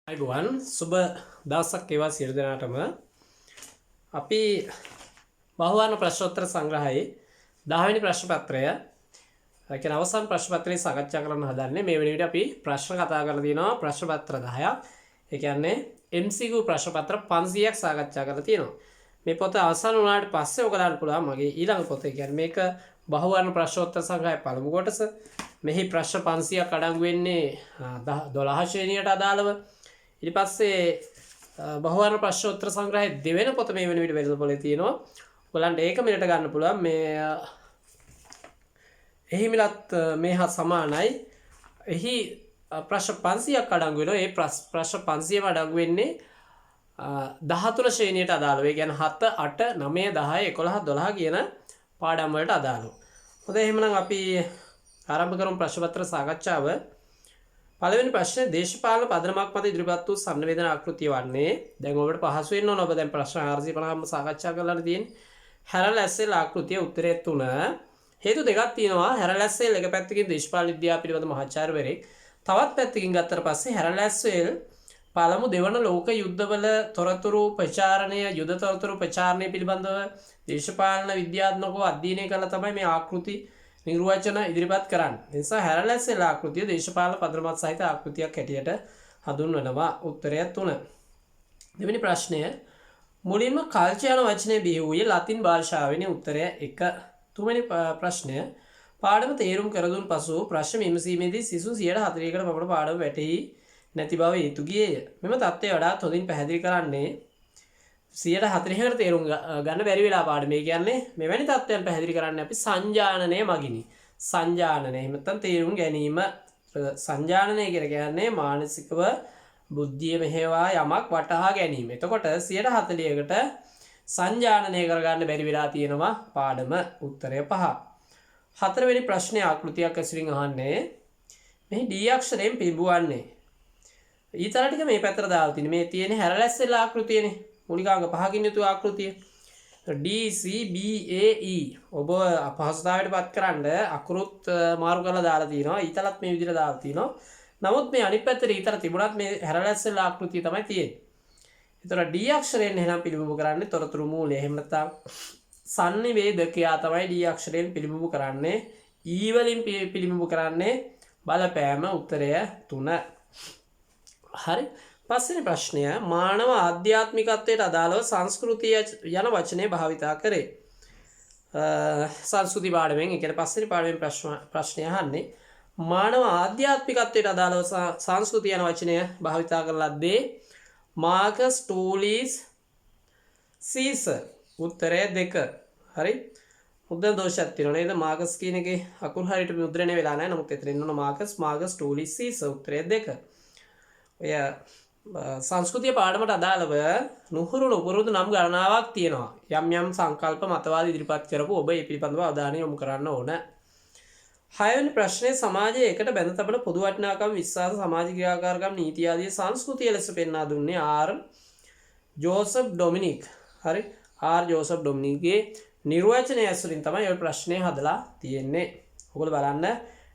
අයිබුවන් සුබ දවසක් ඒවා සියලු දෙනාටම අපි බහුවර්ණ ප්‍රශ්නෝත්තර සංග්‍රහයේ 10 වෙනි ප්‍රශ්න පත්‍රය කියන අවසන් ප්‍රශ්න පත්‍රය සාකච්ඡා කරන්න හදන්නේ. මේ වෙන විදිහට අපි ප්‍රශ්න කතා කරලා තියෙනවා ප්‍රශ්න පත්‍ර 10ක්. ඒ කියන්නේ MCQ ප්‍රශ්න පත්‍ර 500ක් සාකච්ඡා කරලා තියෙනවා. මේ පොත අවසන් වුණාට පස්සේ ඔක දාන්න පුළුවන් මගේ ඊළඟ පොත. ඒ කියන්නේ මේක බහුවර්ණ ප්‍රශ්නෝත්තර සංග්‍රහයේ පළමු කොටස. මෙහි ප්‍රශ්න 500ක් අඩංගු වෙන්නේ 12 ශ්‍රේණියට අදාළව. ඊට පස්සේ බහුවර්ණ ප්‍රශ්නෝත්තර සංග්‍රහයේ දෙවෙනි පොත මේ වෙන විදිහට වෙළඳ පොලේ තියෙනවා. ඔයගලන්ට ඒක මිලට ගන්න පුළුවන්. මේ එහි මිලත් මේ හා සමානයි. එහි ප්‍රශ්න 500ක් අඩංගු වෙනවා. ඒ ප්‍රශ්න 500ම අඩංගු වෙන්නේ 13 ශ්‍රේණියට අදාළව. ඒ කියන්නේ 7 8 9 10 11 12 කියන පාඩම් වලට අදාළව. හොඳයි එහෙනම් අපි ආරම්භ කරමු ප්‍රශ්න පත්‍ර සාකච්ඡාව. පළවෙනි ප්‍රශ්නේ දේශපාලන පදනමක් මත ඉදිරිපත් වූ සංවේදන ආකෘතිය වන්නේ දැන් ඔබට පහසු වෙන්න ඕන. ඔබ දැන් ප්‍රශ්න 450ම සාකච්ඡා කරලා තියෙන්නේ. හැරල් ඇස්සෙල් ආකෘතිය උත්තරය 3. හේතු දෙකක් තියෙනවා. හැරල් ඇස්සෙල් එක පැත්තකින් දේශපාලන විද්‍යාව පිළිබඳ මහාචාර්යවරයෙක්, තවත් පැත්තකින් ගත්තට පස්සේ හැරල් ඇස්සෙල් පළමු දෙවන ලෝක යුද්ධවල තොරතුරු ප්‍රචාරණය, යුද තොරතුරු ප්‍රචාරණය පිළිබඳව දේශපාලන විද්‍යාත්මකව අධ්‍යයනය කළා තමයි මේ ආකෘති නිර්වචන ඉදිරිපත් කරන්න. ඒ නිසා හැරල් ඇස්සෙල් ආකෘතිය දේශපාලන පදනමක් සහිත ආකෘතියක් හැටියට හඳුන්වනවා. උත්තරය 3. දෙවෙනි ප්‍රශ්නය මුලින්ම කල්චර් යන වචනේ බිහි වූයේ ලතින් භාෂාවෙනි. උත්තරය 1. තුන්වෙනි ප්‍රශ්නය පාඩම තේරුම් කර දුන් පසු ප්‍රශ්න විමසීමේදී සිසු 140කට පමණ පාඩම වැටහි නැති බව හේතු ගියේය. මෙම තත්ත්වය වඩාත් හොඳින් පැහැදිලි කරන්නේ 140කට තේරුම් ගන්න බැරි වෙලා පාඩමේ. කියන්නේ මෙවැනි තත්ත්වයන් පැහැදිලි කරන්න අපි සංජානනය මගිනි. සංජානනය එහෙම නැත්නම් තේරුම් ගැනීම. සංජානනය කියන්නේ මානසිකව බුද්ධිය මෙහෙවා යමක් වටහා ගැනීම. එතකොට 140කට සංජානනය කරගන්න බැරි වෙලා තියෙනවා පාඩම. උත්තරය 5. හතරවෙනි ප්‍රශ්නේ ආකෘතියක් ඇසුරින් අහන්නේ මෙහි D අක්ෂරයෙන් පිළිබුවන්නේ. ඊතර ටික මේ පැත්තට දාලා තියෙන්නේ. මේ තියෙන්නේ හැරල් ඇස්සෙල් ආකෘතියනේ. මූලිකාංග 5කින් යුතු ආකෘතිය. D C B A E ඔබ අපහසුතාවයට පත් කරන්න අකුරුත් මාරු කරලා දාලා තියෙනවා. ඊතලත් මේ විදිහට දාලා තියෙනවා. නමුත් මේ අනිත් පැත්තේ ඊතර තිබුණත් මේ හැරල් ඇස්සෙල් ආකෘතිය තමයි තියෙන්නේ. ඒතර D අක්ෂරයෙන් එහෙනම් පිළිබිඹු කරන්නේ තොරතුරු මූලය. එහෙම නැත්නම් සංනිවේදකයා තමයි D අක්ෂරයෙන් පිළිබිඹු කරන්නේ. E වලින් පිළිබිඹු කරන්නේ බලපෑම. උත්තරය 3. හරි. පස්වෙනි ප්‍රශ්නය මානව ආධ්‍යාත්මිකත්වයට අදාළව සංස්කෘතිය යන වචනය භාවිතා කරේ. සංස්කෘති පාඩමෙන් ඒ කියන්නේ පස්වෙනි පාඩමෙන් ප්‍රශ්නය අහන්නේ මානව ආධ්‍යාත්මිකත්වයට අදාළව සංස්කෘතිය යන වචනය භාවිතා කරලද්දී මාකස් ටූලිස් සීසර්. උත්තරය 2. හරි. මුද්‍රණ දෝෂයක් තියෙනවා නේද? මාකස් කියන එකේ අකුරු හරියට මුද්‍රණය වෙලා නැහැ. නමුත් එතන ඉන්න මාකස් ටූලිස් සීසර්. උත්තරය 2. ඔය සංස්කෘතිය පාඩමට අදාළව නුහුරු නුපුරුදු නම් ගණනාවක් තියෙනවා. යම් යම් සංකල්ප මතවාද ඉදිරිපත් කරපු ඔබ ඒ පිළිබඳව අවධානය යොමු කරන්න ඕන. 6 වෙනි ප්‍රශ්නේ සමාජයේ එකට බැඳ තබන පොදු වටිනාකම්, විශ්වාස, සමාජ ක්‍රියාකාරකම්, නීති ආදී සංස්කෘතිය ලෙස පෙන්වා දුන්නේ ආර් ජෝසප් ඩොමිනික්. හරි. ආර් ජෝසප් ඩොමිනික්ගේ නිර්වචනය ඇසුරින් තමයි ඔය ප්‍රශ්නේ හදලා තියෙන්නේ. ඔයගොල්ලෝ බලන්න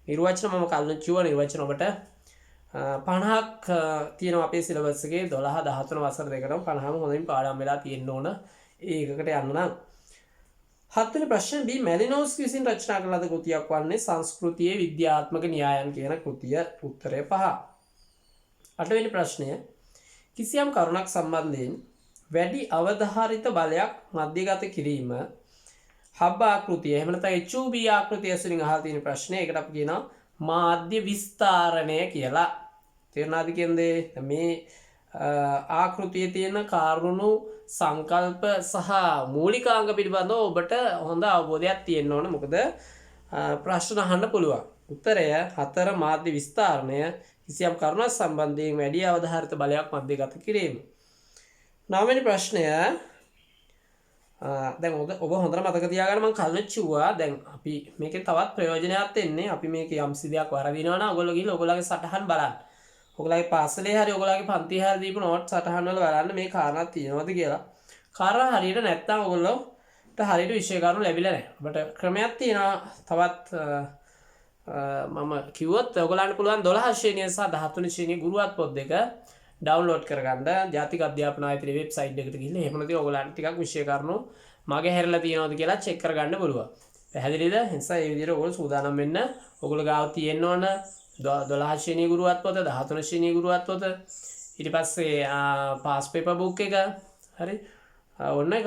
නිර්වචන මම කලින් කිව්වා නිර්වචන ඔබට 50ක් තියෙනවා අපේ සිලබස් එකේ. 12 13 වසර දෙකටම 50ම හොඳින් පාඩම් වෙලා තියෙන්න ඕන. ඒකකට යන්න නම් 7 වෙනි ප්‍රශ්නේ B මැලිනෝව්ස්කි විසින් රචනා කළ ලද කෘතියක් වන්නේ සංස්කෘතියේ විද්‍යාත්මක න්‍යායන් කියන කෘතිය. උත්තරය 5. 8 වෙනි ප්‍රශ්නය කිසියම් කරුණක් සම්බන්ධයෙන් වැඩි අවධාරිත බලයක් මධ්‍යගත කිරීම හබ් ආකෘතිය එහෙම නැත්නම් HUB ආකෘතිය ඇසුරින් අහලා තියෙන ප්‍රශ්නේ. ඒකට අපි කියනවා මාධ්‍ය විස්තරණය කියලා. තේරුණාද කියන්නේ? මේ ආකෘතියේ තියෙන කාරුණු සංකල්ප සහ මූලිකාංග පිළිබඳව ඔබට හොඳ අවබෝධයක් තියෙන්න ඕන. මොකද ප්‍රශ්න අහන්න පුළුවන්. උත්තරය 4. මාධ්‍ය විස්තරණය කිසියම් කරුණක් සම්බන්ධයෙන් වැඩි අවධාරිත බලයක් මධ්‍යගත කිරීම. 9 වෙනි ප්‍රශ්නය දැන් ඔබ හොඳට මතක තියාගන්න මම කලින් කිව්වා. දැන් අපි මේකෙන් තවත් ප්‍රයෝජනයක් එන්නේ. අපි මේක යම්සි දෙයක් වරදිනවා නම් ඔයගොල්ලෝ ගිහලා ඔයගොල්ලෝගේ සටහන් බලන්න. ඔයගොල්ලෝගේ පාසලේ හරි ඔයගොල්ලෝගේ පන්තියේ හරි දීපු නෝට් සටහන් වල බලන්න මේ කාරණා තියෙනවද කියලා. කාරණා හරියට නැත්නම් ඔයගොල්ලෝට හරියට විෂය කරුණු ලැබිලා නැහැ. ඔබට ක්‍රමයක් තියෙනවා. තවත් මම කිව්වොත් ඔයගොල්ලන්ට පුළුවන් 12 ශ්‍රේණිය සහ 13 ශ්‍රේණිය ගුරුවත් පොත් දෙක ඩවුන්ලෝඩ් කරගන්න ජාතික අධ්‍යාපන ආයතනයේ වෙබ්සයිට් එකට ගිහින් එහෙම නැත්නම් ඔයගලන්ට ටිකක් විෂය කරුණු මගේ හැරලා තියෙනවද කියලා චෙක් කරගන්න පුළුවන්. පැහැදිලිද? ඒ නිසා මේ විදිහට ඔයගොල්ලෝ සූදානම් වෙන්න. ඔයගොල්ලෝ ගාව තියෙන්න ඕන 12 ශ්‍රේණිය ගුරුවත් පොත, 13 ශ්‍රේණිය ගුරුවත් පොත, ඊට පස්සේ පාස් පේපර් බුක් එක. හරි. ඔන්න එක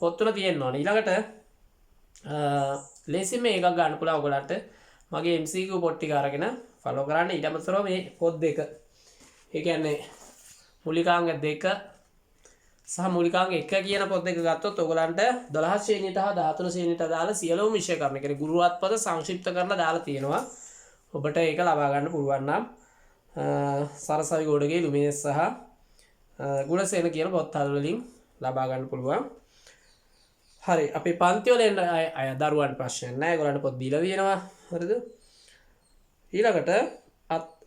පොත් තුන තියෙන්න ඕන. ඊළඟට ලේසින් මේකක් ගන්න පුළුවන් ඔයගලන්ට. මගේ MCQ පොත් ටික අරගෙන ෆලෝ කරන්න. ඊට අමතරව මේ පොත් දෙක. ඒ කියන්නේ මූලිකාංග 2 සහ මූලිකාංග 1 කියන පොත් දෙක ගත්තොත් ඔයගලන්ට 12 ශ්‍රේණියට හා 13 ශ්‍රේණියට අදාළ සියලුම විෂය කර්ම. ඒ කියන්නේ ගුරුවත් පද සංක්ෂිප්ත කරලා දාලා තියෙනවා. ඔබට ඒක ලබා ගන්න පුළුවන් නම් සරසවි ගෝඩගේ ලුමිනස් සහ ගුණසේන කියන පොත් හල් වලින් ලබා ගන්න පුළුවන්. හරි. අපි පන්ති වල එන අය දරුවන් ප්‍රශ්න නැහැ. ඒගොල්ලන්ට පොත් දීලා තියෙනවා. හරිද? ඊළඟට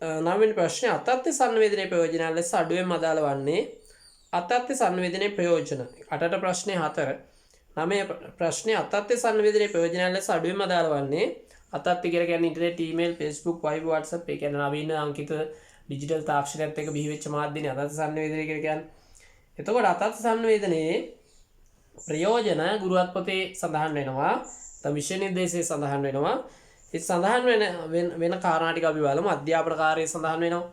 9 වෙනි ප්‍රශ්නේ අතත්ත්‍ය සංවේදනයේ ප්‍රයෝජන ලෙස අඩුවෙන් අදාළ වන්නේ අතත්ත්‍ය සංවේදනයේ ප්‍රයෝජන. 8ට ප්‍රශ්නේ 4. 9 ප්‍රශ්නේ අතත්ත්‍ය සංවේදනයේ ප්‍රයෝජන ලෙස අඩුවෙන් අදාළ වන්නේ අතත්ත්‍ය කියලා කියන්නේ internet, email, Facebook, Viber, WhatsApp ඒ කියන්නේ නවීන අංකිත ඩිජිටල් තාක්ෂණයත් එක්ක බිහි වෙච්ච මාධ්‍යනේ අතත්ත්‍ය සංවේදනය කියලා කියන්නේ. එතකොට අතත්ත්‍ය සංවේදනයේ ප්‍රයෝජන ගුරුවත් පොතේ සඳහන් වෙනවා. තම විෂය නිර්දේශයේ සඳහන් වෙනවා. ඒ සඳහන් වෙන කාරණා ටික අපි බලමු. අධ්‍යාපන කාර්යය සඳහන් වෙනවා.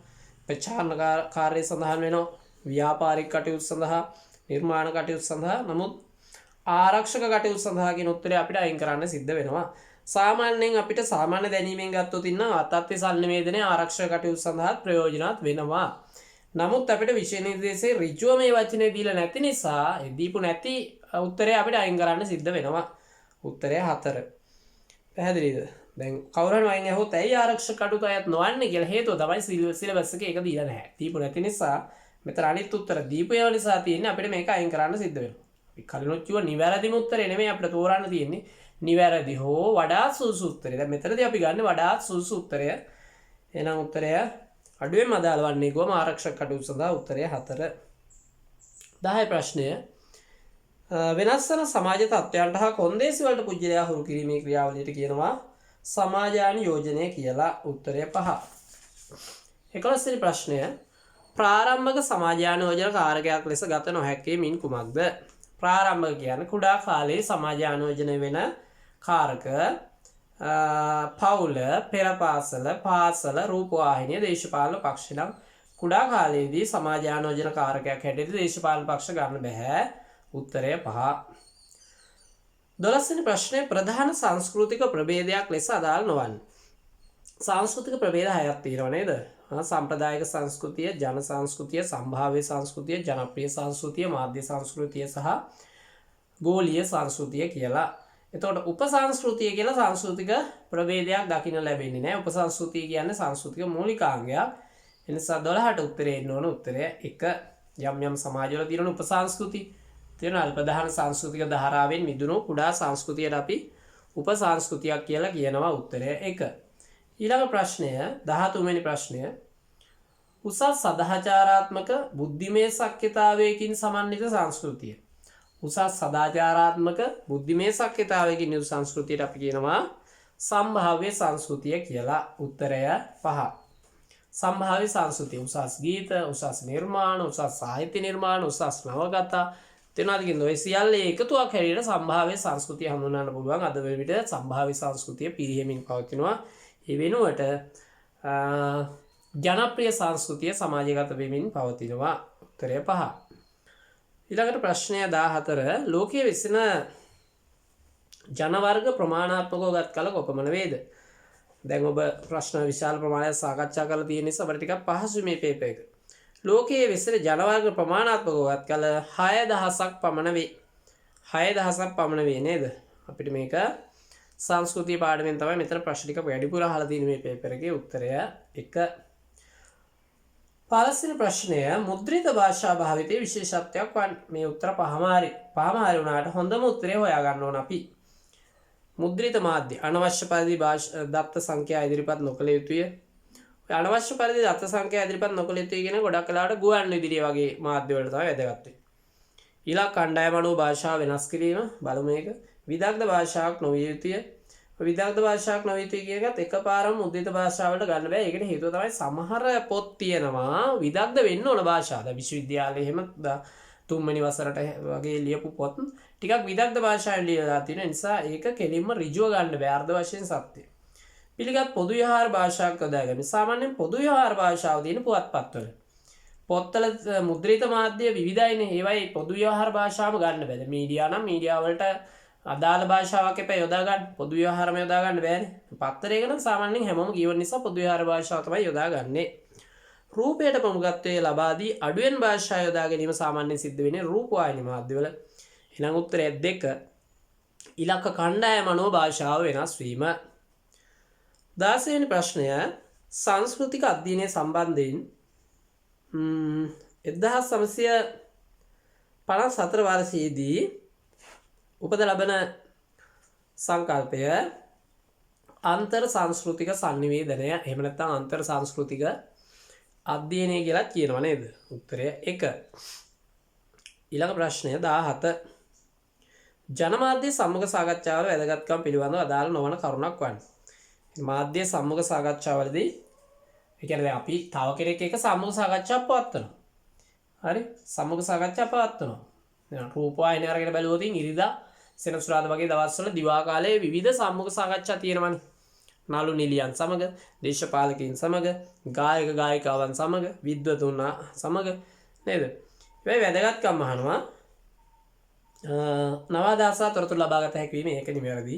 ප්‍රචාරණ කාර්යය සඳහන් වෙනවා. ව්‍යාපාරික කටයුතු සඳහා, නිර්මාණ කටයුතු සඳහා. නමුත් ආරක්ෂක කටයුතු සඳහා කියන උත්තරය අපිට අයින් කරන්න සිද්ධ වෙනවා. සාමාන්‍යයෙන් අපිට සාමාන්‍ය දැනීමෙන් ගත්තොත් ඉන්න අතත්ත්‍ය සංවේදනයේ ආරක්ෂක කටයුතු සඳහා ප්‍රයෝජනවත් වෙනවා. නමුත් අපිට විෂය නිර්දේශයේ ඍජුව මේ වචනේ දීලා නැති නිසා දීපු නැති උත්තරය අපිට අයින් කරන්න සිද්ධ වෙනවා. උත්තරය 4. පැහැදිලිද? දැන් කවුරුන් වයින් ඇහුවොත් ඇයි ආරක්ෂක කටයුතු අයත් නොවන්නේ කියලා හේතුව තමයි සිලබස් එකේ ඒක දීලා නැහැ. දීපු නැති නිසා මෙතන අනිත් උත්තර දීපු ඒවා නිසා තියෙන්නේ අපිට මේක අයින් කරන්න සිද්ධ වෙනවා. අපි කලිනුත් කිව්වා නිවැරදිම උත්තරේ නෙමෙයි අපිට තෝරන්න තියෙන්නේ. නිවැරදි හෝ වඩාත් සුදුසු උත්තරය. දැන් මෙතනදී අපි ගන්න වඩාත් සුදුසු උත්තරය. එහෙනම් උත්තරය අඩුවෙන් අදාළ වන්නේ කොහොම ආරක්ෂක කටයුතු සඳහා උත්තරය 4. 10 ප්‍රශ්නය වෙනස් වන සමාජ තත්ත්වයන්ට හා කොන්දේසි වලට පුජ්‍යලයා හුරු කිරීමේ ක්‍රියාවලියට කියනවා සමාජානුයෝජනය කියලා. උත්තරය 5. 11 වෙනි ප්‍රශ්නය ප්‍රාරම්භක සමාජානුයෝජන කාරකයක් ලෙස ගත නොහැක්කේ මින් කුමක්ද? ප්‍රාරම්භක කියන්නේ කුඩා කාලයේ සමාජානුයෝජනය වෙන කාරක පවුල, පෙරපාසල, පාසල, රූපවාහිනිය, දේශපාලන පක්ෂ නම් කුඩා කාලයේදී සමාජානුයෝජන කාරකයක් හැටියට දේශපාලන පක්ෂ ගන්න බෑ. උත්තරය 5. 12 වෙනි ප්‍රශ්නේ ප්‍රධාන සංස්කෘතික ප්‍රභේදයක් ලෙස අදාළ නොවන්නේ. සංස්කෘතික ප්‍රභේද 6ක් තියෙනවා නේද? සම්ප්‍රදායික සංස්කෘතිය, ජන සංස්කෘතිය, සම්භාව්‍ය සංස්කෘතිය, ජනප්‍රිය සංස්කෘතිය, මාධ්‍ය සංස්කෘතිය සහ ගෝලීය සංස්කෘතිය කියලා. එතකොට උපසංස්කෘතිය කියලා සංස්කෘතික ප්‍රභේදයක් දකින්න ලැබෙන්නේ නැහැ. උපසංස්කෘතිය කියන්නේ සංස්කෘතික මූලිකාංගයක්. ඒ නිසා 12ට උත්තරේ එන්න ඕන උත්තරය 1. යම් සමාජවල තියෙන උපසංස්කෘති තියෙන අල්පදහන සංස්කෘතික ධාරාවෙන් මිදුණු කුඩා සංස්කෘතියට අපි උපසංස්කෘතියක් කියලා කියනවා. උත්තරය 1. ඊළඟ ප්‍රශ්නය 13 වෙනි ප්‍රශ්නය උසස් සදාචාරාත්මක බුද්ධිමය ශක්්‍යතාවයකින් සමන්විත සංස්කෘතිය. උසස් සදාචාරාත්මක බුද්ධිමය ශක්්‍යතාවයකින් යුතු සංස්කෘතියට අපි කියනවා සම්භාව්‍ය සංස්කෘතිය කියලා. උත්තරය 5. සම්භාව්‍ය සංස්කෘතිය උසස් ගීත, උසස් නිර්මාණ, උසස් සාහිත්‍ය නිර්මාණ, උසස් නවකතා තේනාදකින් ඔය සියල්ල එකතුවක් හැටියට සම්භාව්‍ය සංස්කෘතිය හඳුන්වන්න පුළුවන්. අද වෙන විට සම්භාව්‍ය සංස්කෘතිය පිරිහෙමින් පවතිනවා. ඒ වෙනුවට ජනප්‍රිය සංස්කෘතිය සමාජගත වෙමින් පවතිනවා. උත්තරය 5. ඊළඟට ප්‍රශ්නය 14 ලෝකයේ වෙසෙන ජන වර්ග ප්‍රමාණාත්මකව ගත් කල කොපමණ වේද? දැන් ඔබ ප්‍රශ්න විශාල ප්‍රමාණයක් සාකච්ඡා කරලා තියෙන නිසා අපිට ටිකක් පහසුයි මේ පේපර් එක. ලෝකයේ වෙසෙන ජන වර්ග ප්‍රමාණාත්මකව ගත් කල 6000ක් පමණ වේ. 6000ක් පමණ වේ නේද? අපිට මේක සංස්කෘතිය පාඩමෙන් තමයි මෙතන ප්‍රශ්න ටික වැඩිපුර අහලා තියෙන මේ පේපර් එකේ. උත්තරය 1. 15 වෙනි ප්‍රශ්නය මුද්‍රිත භාෂා භාවිතයේ විශේෂත්වයක් වන්නේ. මේ උත්තර පහම හරි වුණාට හොඳම උත්තරය හොයා ගන්න ඕන අපි. මුද්‍රිත මාධ්‍ය අනවශ්‍ය පරිදි දත්ත සංඛ්‍යා ඉදිරිපත් නොකළ යුතුය. අනවශ්‍ය පරිදි දත්ත සංඛ්‍යා ඉදිරිපත් නොකළ යුතුයි කියන ගොඩක් වෙලාවට ගුවන් විදුලිය වගේ මාධ්‍ය වලට තමයි වැදගත් වෙන්නේ. ඊළඟ කණ්ඩායම අනුව භාෂාව වෙනස් කිරීම බලමු මේක. විදග්ධ භාෂාවක් නොවිය යුතුය. විදග්ධ භාෂාවක් නොවිය යුතුයි කියන එකත් එකපාරම මුද්‍රිත භාෂාවලට ගන්න බෑ. ඒකට හේතුව තමයි සමහර පොත් තියෙනවා විදග්ධ වෙන්න ඕන භාෂාව. දැන් විශ්වවිද්‍යාලේ එහෙම තුන්වෙනි වසරට වගේ ලියපු පොත් ටිකක් විදග්ධ භාෂාවෙන් ලියලා තියෙන නිසා ඒක කෙලින්ම ඍජුව ගන්න බෑ අර්ධ වශයෙන් සත්‍ය. පිළිගත් පොදු විහාර භාෂාවක් යොදාගන්න. සාමාන්‍යයෙන් පොදු විහාර භාෂාව තියෙන පුවත්පත්වල. පොත්වල මුද්‍රිත මාධ්‍ය විවිධයිනේ. ඒවයි පොදු විහාර භාෂාවම ගන්න බෑ. මීඩියා නම් මීඩියා වලට අදාළ භාෂාවක් එපා යොදා ගන්න. පොදු විහාරම යොදා ගන්න බෑනේ. පත්තරයක නම් සාමාන්‍යයෙන් හැමෝම කියවන නිසා පොදු විහාර භාෂාව තමයි යොදාගන්නේ. රූපයට ප්‍රමුඛත්වයේ ලබා දී අඩුවෙන් භාෂාව යොදා ගැනීම සාමාන්‍යයෙන් සිද්ධ වෙන්නේ රූපවාහිනී මාධ්‍යවල. එහෙනම් උත්තරය 2. ඉලක්ක කණ්ඩායම අනුව භාෂාව වෙනස් වීම. 16 වෙනි ප්‍රශ්නය සංස්කෘතික අධ්‍යයනය සම්බන්ධයෙන් 1954 වර්ෂයේදී උපත ලබන සංකල්පය අන්තර් සංස්කෘතික සංනිවේදනය එහෙම නැත්නම් අන්තර් සංස්කෘතික අධ්‍යයනය කියලා කියනවා නේද? උත්තරය 1. ඊළඟ ප්‍රශ්නය 17. ජනමාධ්‍ය සම්මුඛ සාකච්ඡාවල වැදගත්කම් පිළිබඳව අදාළ නොවන කරුණක් වන්නේ. මාධ්‍ය සම්මුඛ සාකච්ඡාවලදී ඒ කියන්නේ අපි තව කෙනෙක් එක්ක සම්මුඛ සාකච්ඡාවක් පවත්වනවා. හරි? සම්මුඛ සාකච්ඡාවක් පවත්වනවා. දැන් රූපවාහිනිය අරගෙන බැලුවොත් ඉරිදා සෙනසුරාදා වගේ දවස්වල දිවා කාලයේ විවිධ සම්මුඛ සාකච්ඡා තියෙනවානේ. නළු නිලියන් සමග, දේශපාලකයන් සමග, ගායක ගායිකාවන් සමග, විද්වතුන් සමග නේද? මේ වැදගත්කම් අහනවා. නවාදාසා තොරතුරු ලබාගත හැකි වීම ඒක නිවැරදි.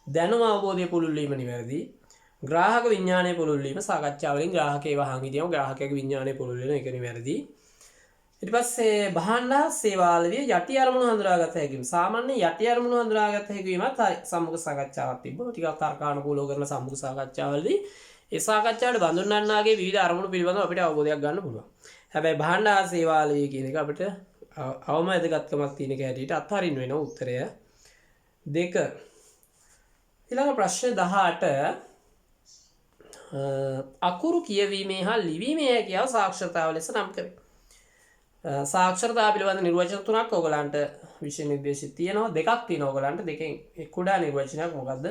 දැනුම අවබෝධය පුළුල් වීම නිවැරදි. ග්‍රාහක විඥානය පුළුල් වීම සාකච්ඡාවලින් ග්‍රාහකයව වහන් හිටියම ග්‍රාහකයාගේ විඥානය පුළුල් වෙන එක නිවැරදි. ඊට පස්සේ භාණ්ඩ සේවාවලදී යටි අරමුණු හඳුනාගත හැකිවීම. සාමාන්‍ය යටි අරමුණු හඳුනාගත හැකිවීමත් හරි සම්මුඛ සාකච්ඡාවක් තිබ්බා. ටිකක් තර්කානුකූලව කරන සම්මුඛ සාකච්ඡාවලදී ඒ සාකච්ඡාවට බඳුන්වන්නාගේ විවිධ අරමුණු පිළිබඳව අපිට අවබෝධයක් ගන්න පුළුවන්. හැබැයි භාණ්ඩ සේවාවලදී කියන එක අපිට අවම වැදගත්කමක් තියෙන එක හැටියට අත්හරින්න වෙන උත්තරය 2. ඊළඟ ප්‍රශ්න 18 අකුරු කියවීමේ හා ලිවීමේ හැකියාව සාක්ෂරතාව ලෙස නම් කරේ. සාක්ෂරතාව පිළිබඳ නිර්වචන 3ක් ඔයගලන්ට විෂය නිර්දේශය තියෙනවා. 2ක් තියෙනවා ඔයගලන්ට. දෙකෙන් කුඩා නිර්වචනයක් මොකද්ද?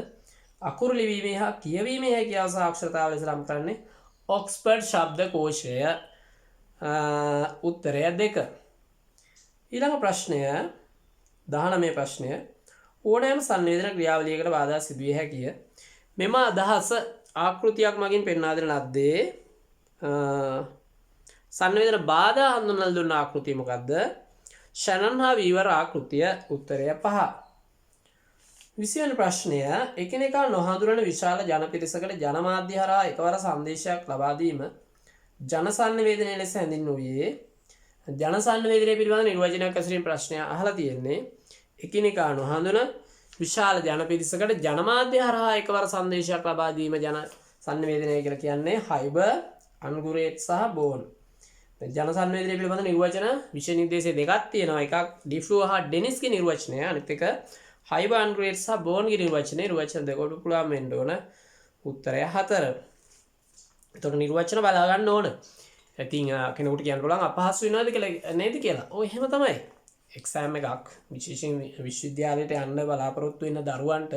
අකුරු ලිවීමේ හා කියවීමේ හැකියාව සාක්ෂරතාව ලෙස නම් කරන්නේ ඔක්ස්ෆර්ඩ් ශබ්දකෝෂය. උත්තරය 2. ඊළඟ ප්‍රශ්නය 19 ප්‍රශ්නය ඕනෑම සංවේදන ක්‍රියාවලියකට බාධා සිදුවිය හැකිය. මෙම අදහස ආකෘතියක් මගින් පෙන්වා දෙන ලද්දේ සංවේදන බාධා හඳුන්වලා දුන්න ආකෘතිය මොකද්ද? ෂැනන් හා වීවර් ආකෘතිය. උත්තරය 5. 20 වෙනි ප්‍රශ්නය එකිනෙකා නොහඳුනන විශාල ජන පිරිසකට ජනමාධ්‍ය හරහා එකවර සංදේශයක් ලබා දීම ජන සංවේදනය ලෙස හැඳින්වුවේ. ජන සංවේදනය පිළිබඳ නිර්වචනයක් ඇසුරින් ප්‍රශ්නය අහලා තියෙන්නේ එකිනෙකා නොහඳුන විශාල ජන පිරිසකට ජනමාධ්‍ය හරහා එකවර සංදේශයක් ලබා දීම ජන සංවේදනය කියලා කියන්නේ හයිබර්, අන්ගුරේට් සහ බෝන්. ජන සංවේදනය පිළිබඳ නිර්වචන විෂය නිර්දේශය දෙකක් තියෙනවා. එකක් ඩිෆ්ලූ හා ඩෙනිස්ගේ නිර්වචනය, අනිත් එක හයිබර්, අන්ගුරේට් සහ බෝන්ගේ නිර්වචනය. නිර්වචන දෙකට පුළුවන් වෙන්න ඕන. උත්තරය 4. එතකොට නිර්වචන බලා ගන්න ඕන. ඉතින් කෙනෙකුට කියන්න පුළුවන් අපහසු වෙනවද කියලා නේද කියලා. ඔය එහෙම තමයි. එක්සෑම් එකක් විශේෂයෙන් විශ්වවිද්‍යාලයට යන්න බලාපොරොත්තු වෙන දරුවන්ට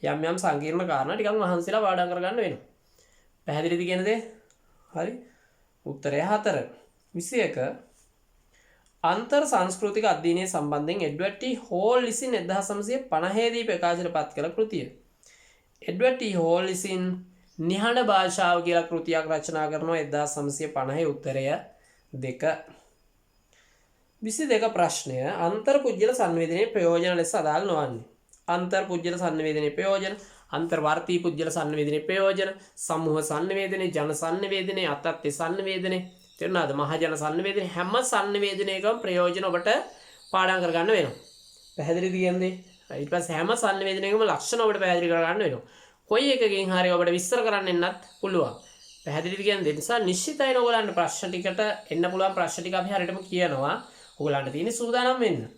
යම් යම් සංකීර්ණ කාරණා ටිකක් මහන්සිලා පාඩම් කරගන්න වෙනවා. පැහැදිලිද කියන දේ? හරි. උත්තරය 4. 21 අන්තර් සංස්කෘතික අධ්‍යයනය සම්බන්ධයෙන් එඩ්වඩ් ටී හෝල් විසින් 1950 දී ප්‍රකාශයට පත් කළ කෘතිය. එඩ්වඩ් ටී හෝල් විසින් නිහඬ භාෂාව කියලා කෘතියක් රචනා කරනවා 1950. උත්තරය 2. 22 ප්‍රශ්නය අන්තර් පුජ්‍යල සංවේදනයේ ප්‍රයෝජන ලෙස අදාළ නොවන්නේ. අන්තර් පුජ්‍යල සංවේදනයේ ප්‍රයෝජන, අන්තර්වර්තී පුජ්‍යල සංවේදනයේ ප්‍රයෝජන, සමූහ සංවේදනයේ, ජන සංවේදනයේ, අතත්ත්‍ය සංවේදනයේ, තේරුණාද? මහජන සංවේදනයේ හැම සංවේදනයකම ප්‍රයෝජන ඔබට පාඩම් කරගන්න වෙනවා. පැහැදිලිද කියන්නේ? ඊට පස්සේ හැම සංවේදනයකම ලක්ෂණ ඔබට පැහැදිලි කරගන්න වෙනවා. කොයි එකකින් හරි ඔබට විස්තර කරන්න එන්නත් පුළුවන්. පැහැදිලිද කියන්නේ? ඒ නිසා නිශ්චිතයි ඔයගලන්ට ප්‍රශ්න ටිකට එන්න පුළුවන් ප්‍රශ්න ටික අපි හරියටම කියනවා. ඔයගලන්ට තියෙන සූදානම් වෙන්න.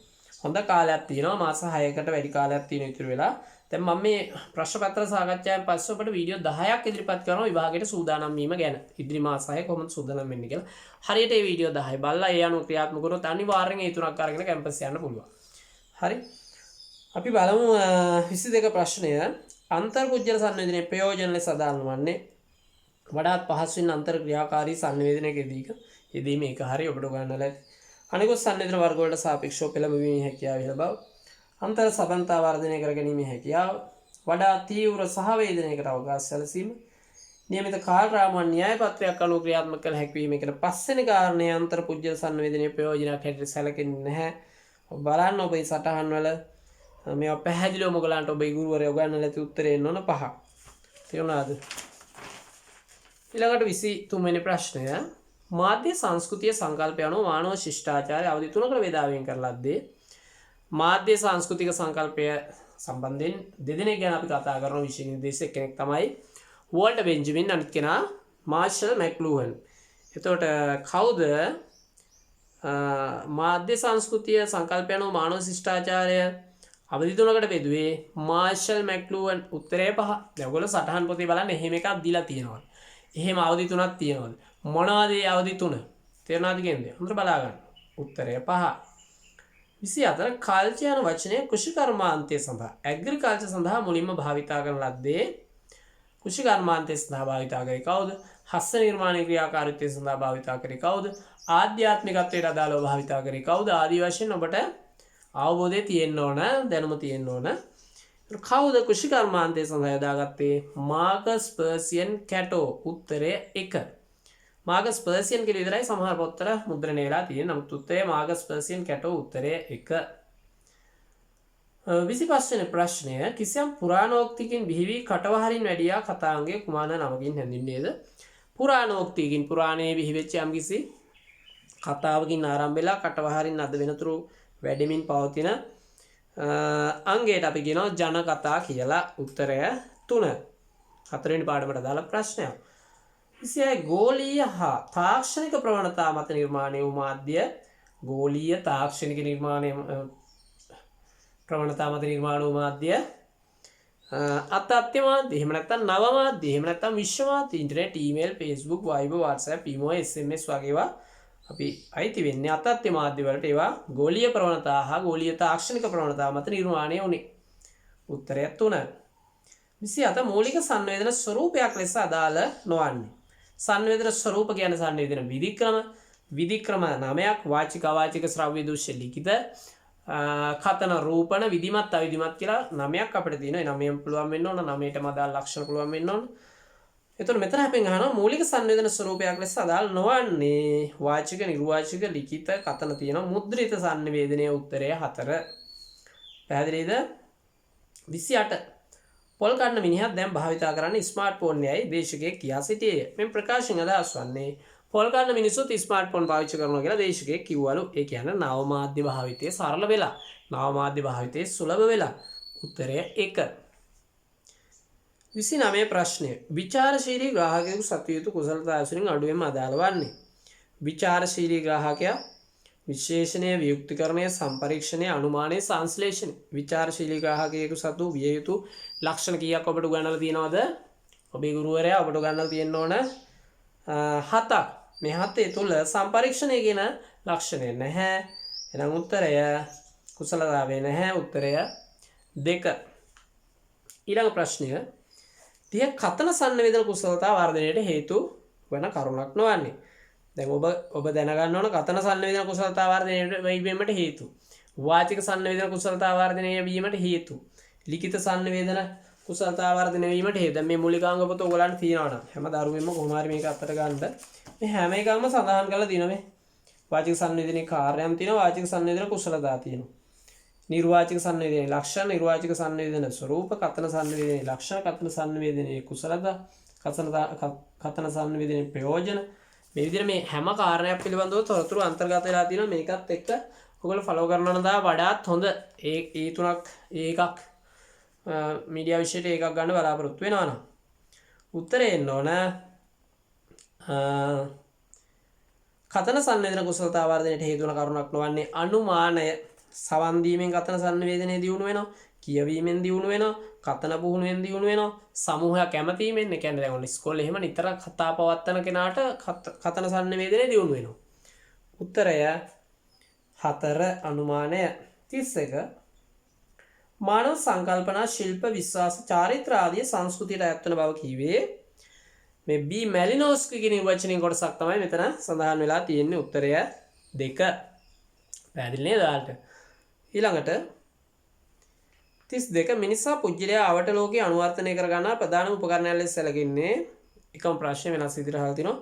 හොඳ කාලයක් තියෙනවා. මාස 6කට වැඩි කාලයක් තියෙන ඉතුරු වෙලා. දැන් මම මේ ප්‍රශ්න පත්‍ර සාකච්ඡාවෙන් පස්සේ ඔබට වීඩියෝ 10ක් ඉදිරිපත් කරනවා විභාගයට සූදානම් වීම ගැන. ඉදිරි මාස 6 කොහොමද සූදානම් වෙන්නේ කියලා. හරියට මේ වීඩියෝ 10 බලලා ඒ අනුව ක්‍රියාත්මක කරොත් අනිවාර්යෙන් ඒ තුනක් අරගෙන කැම්පස් යන්න පුළුවන්. හරි. අපි බලමු 22 ප්‍රශ්නය. අන්තර්පුජ්‍යල සංවේදනයේ ප්‍රයෝජන ලෙස අදාළ වන්නේ වඩාත් පහසුවෙන් අන්තර් ක්‍රියාකාරී සංවේදනයකදී යෙදීම ඒක හරිය ඔබට ගන්නලා ඇති. අනිකුත් සංවේදන වර්ග වලට සාපේක්ෂව පෙළඹවීමේ හැකියාව ඉහළ බව, අන්තර් සබන්තා වර්ධනය කර ගැනීමේ හැකියාව, වඩා තීව්‍ර සහවේදනයකට අවකාශ සැලසීම, නියමිත කාල රාමුවන් න්‍යාය පත්‍රයක් අනුව ක්‍රියාත්මක කළ හැකිවීම එකට පස්වෙනි කාරණය අන්තර්පුජ්‍යල සංවේදනයේ ප්‍රයෝජනයක් හැටියට සැලකෙන්නේ නැහැ. ඔබ බලන්න ඔබේ සටහන් වල මේවා පැහැදිලිවම ඔයගලන්ට ඔබේ ගුරුවරයා උගන්වලා ඇති උත්තරේ එන්න ඕන 5. තේරුණාද? ඊළඟට 23 වෙනි ප්‍රශ්නය මාධ්‍ය සංස්කෘතිය සංකල්පය අනුව මානව ශිෂ්ටාචාරය අවධි 3කට බෙදා වෙන් කරලද්දී මාධ්‍ය සංස්කෘතික සංකල්පය සම්බන්ධයෙන් දෙදෙනෙක් ගැන අපි කතා කරන විෂය නිර්දේශක කෙනෙක් තමයි වෝල්ටර් බෙන්ජමින්, අනිත් කෙනා මාර්ෂල් මැක්ලූහන්. එතකොට කවුද මාධ්‍ය සංස්කෘතිය සංකල්පය අනුව මානව ශිෂ්ටාචාරය අවධි 3කට බෙදුවේ? මාර්ෂල් මැක්ලූහන්. උත්තරය 5. දැන් ඔයගොල්ලෝ සටහන් පොතේ බලන්න එහෙම එකක් දීලා තියෙනවා. එහෙම අවධි 3ක් තියෙනවද? මොනවද ඒ අවධි 3? තේරුණාද කියන්නේ? හොඳට බලා ගන්න. උත්තරය 5. 24 කල්චර් යන වචනය කෘෂිකර්මාන්තය සඳහා ඇග්‍රිකල්චර් සඳහා මුලින්ම භාවිතා කරන ලද්දේ කෘෂිකර්මාන්තය සඳහා භාවිතා කරේ කවුද? හස්ත නිර්මාණ ක්‍රියාකාරීත්වය සඳහා භාවිතා කරේ කවුද? ආධ්‍යාත්මිකත්වයට අදාළව භාවිතා කරේ කවුද? ආදී වශයෙන් ඔබට අවබෝධය තියෙන්න ඕන, දැනුම තියෙන්න ඕන. කවුද කෘෂිකර්මාන්තය සඳහා යොදාගත්තේ? Markers Persian කැටෝ. උත්තරය 1. මාකස් පර්සියන් කියලා විතරයි සමහර පොත්වල මුද්‍රණය වෙලා තියෙන්නේ. නමුත් උත්තරය මාකස් පර්සියන් කැටෝ. උත්තරය 1. 25 වෙනි ප්‍රශ්නය කිසියම් පුරාණෝක්තියකින් බිහි වී කටවහරින් වැඩියා කතාංගයේ කුමාන නමකින් හැඳින්වේද? පුරාණෝක්තියකින් පුරාණයේ බිහි වෙච්ච යම්කිසි කතාවකින් ආරම්භ වෙලා කටවහරින් අද වෙනතුරු වැඩෙමින් පවතින අංගයට අපි කියනවා ජන කතා කියලා. උත්තරය 3. 4 වෙනි පාඩමට දාලා ප්‍රශ්නයක්. 26 ගෝලීය හා තාක්ෂණික ප්‍රවණතා මත නිර්මාණය වූ මාධ්‍ය ගෝලීය තාක්ෂණික නිර්මාණය ප්‍රවණතා මත නිර්මාණ වූ මාධ්‍ය අත්‍ය මාධ්‍ය, එහෙම නැත්නම් නව මාධ්‍ය, එහෙම නැත්නම් විශ්ව මාධ්‍ය, internet, email, Facebook, Viber, WhatsApp, ඊමෝ, SMS වගේ ඒවා අපි අයිති වෙන්නේ අත්‍ය මාධ්‍ය වලට. ඒවා ගෝලීය ප්‍රවණතා හා ගෝලීය තාක්ෂණික ප්‍රවණතා මත නිර්මාණය වුණේ. උත්තරය 3. 27 මූලික සංවේදන ස්වරූපයක් ලෙස අදාළ නොවන්නේ. සංවේදන ස්වරූප කියන්නේ සංවේදන විධික්‍රම 9ක්, වාචික අවාචික ශ්‍රව්‍ය දෘශ්‍ය ලිඛිත කතන රූපණ විධිමත් අවිධිමත් කියලා 9ක් අපිට තියෙනවා. ඒ 9ම පුළුවන් වෙන්න ඕන, 9ටම අදාළ ලක්ෂණ පුළුවන් වෙන්න ඕන. එතකොට මෙතන අපෙන් අහනවා මූලික සංවේදන ස්වරූපයක් ලෙස අදාළ නොවන්නේ වාචික, නිර්වාචික, ලිඛිත, කතන තියෙනවා. මුද්‍රිත සංවේදනයේ උත්තරය 4. පැහැදිලිද? 28 පොල් කන්න මිනිහක් දැන් භාවිතා කරන්නේ ස්මාර්ට්ෆෝන් එකයි දේශකයෙක් කියා සිටියේ. මේ ප්‍රකාශන අදහස් වන්නේ පොල් කන්න මිනිස්සුත් ස්මාර්ට්ෆෝන් පාවිච්චි කරනවා කියලා දේශකයෙක් කිව්වලු. ඒ කියන්නේ නව මාධ්‍ය භාවිතයේ සරල වෙලා, නව මාධ්‍ය භාවිතයේ සුලභ වෙලා. උත්තරය 1. 29 ප්‍රශ්නය. විචාරශීලී ග්‍රාහකයෙකු සතු යුතු කුසලතා ඇසුරින් අඩුවෙන්ම අදාළ වන්නේ. විචාරශීලී ග්‍රාහකයා විශේෂණය, වියුක්තිකරණය, සම්පරීක්ෂණය, අනුමානය, සංශ්ලේෂණය. විචාරශීලී ග්‍රාහකයෙකු සතු විය යුතු ලක්ෂණ කීයක් ඔබට උගන්වලා තියෙනවද? ඔබේ ගුරුවරයා ඔබට උගන්වලා තියෙන්න ඕන 7ක්. මේ 7 තුල සම්පරීක්ෂණය කියන ලක්ෂණය නැහැ. එහෙනම් උත්තරය කුසලතාවය නැහැ. උත්තරය 2. ඊළඟ ප්‍රශ්නය. තිය කතන සංවේදන කුසලතා වර්ධනයට හේතු වන කරුණක් නොවන්නේ. දැන් ඔබ දැනගන්න ඕන කතන සංවේදන කුසලතා වර්ධනයට වීමට හේතු, වාචික සංවේදන කුසලතා වර්ධනය වීමට හේතු, ලිඛිත සංවේදන කුසලතා වර්ධනය වීමට හේතු. දැන් මේ මූලිකාංග පොත ඔයගලන්ට තියෙනවා නම් හැම දරුවෙම කොහොම හරි මේක අත්තට ගන්න. මේ හැම එකම සඳහන් කරලා තියෙනවා. මේ වාචික සංවේදනයේ කාර්යයන් තියෙනවා, වාචික සංවේදන කුසලතා තියෙනවා. නිර්වාචික සංවේදනයේ ලක්ෂණ, නිර්වාචික සංවේදන ස්වરૂප, කතන සංවේදනයේ ලක්ෂණ, කතන සංවේදනයේ කුසලතා, කතන සංවේදනයේ ප්‍රයෝජන. මේ විදිහට මේ හැම කාරණයක් පිළිබඳව තොරතුරු අන්තර්ගත වෙලා තියෙනවා. මේකත් එක්ක ඔයගොල්ලෝ ෆලෝ කරනවා නම් වඩාත් හොඳ. ඒ තුනක් එකක් මීඩියා විෂයට එකක් ගන්න බලාපොරොත්තු වෙනවා නම් උත්තරේ එන්න ඕන කතන සංවේදන කුසලතා වර්ධනයට හේතු වන කරුණක් නොවන්නේ අනුමානය. සවන් දීමෙන් කතන සංවේදනය දියුණු වෙනවා, කියවීමෙන් දියුණු වෙනවා, කතන පුහුණුවෙන් දියුණු වෙනවා, සමූහයක් කැමැතීමෙන්. ඒ කියන්නේ දැන් ඔන්න ඉස්කෝලේ එහෙම නිතර කතා පවත්වන කෙනාට කතන සංවේදනය දියුණු වෙනවා. උත්තරය 4 අනුමානය. 31 මානව සංකල්පනා ශිල්ප විශ්වාස චාරිත්‍ර ආදී සංස්කෘතියට අයත් වන බව කීවේ මේ B මැලිනෝස්කි කියන වචنين කොටසක් තමයි මෙතන සඳහන් වෙලා තියෙන්නේ උත්තරය 2 පැහැදිලි නේද ඔයාලට ඊළඟට 32 මිනිසා පුජ්‍යලයා අවට ලෝකේ අනුවර්තනය කර ගන්නා ප්‍රධාන උපකරණයක් ලෙස සැලකෙන්නේ එකම ප්‍රශ්නේ වෙනස් විදිහට අහලා තිනවා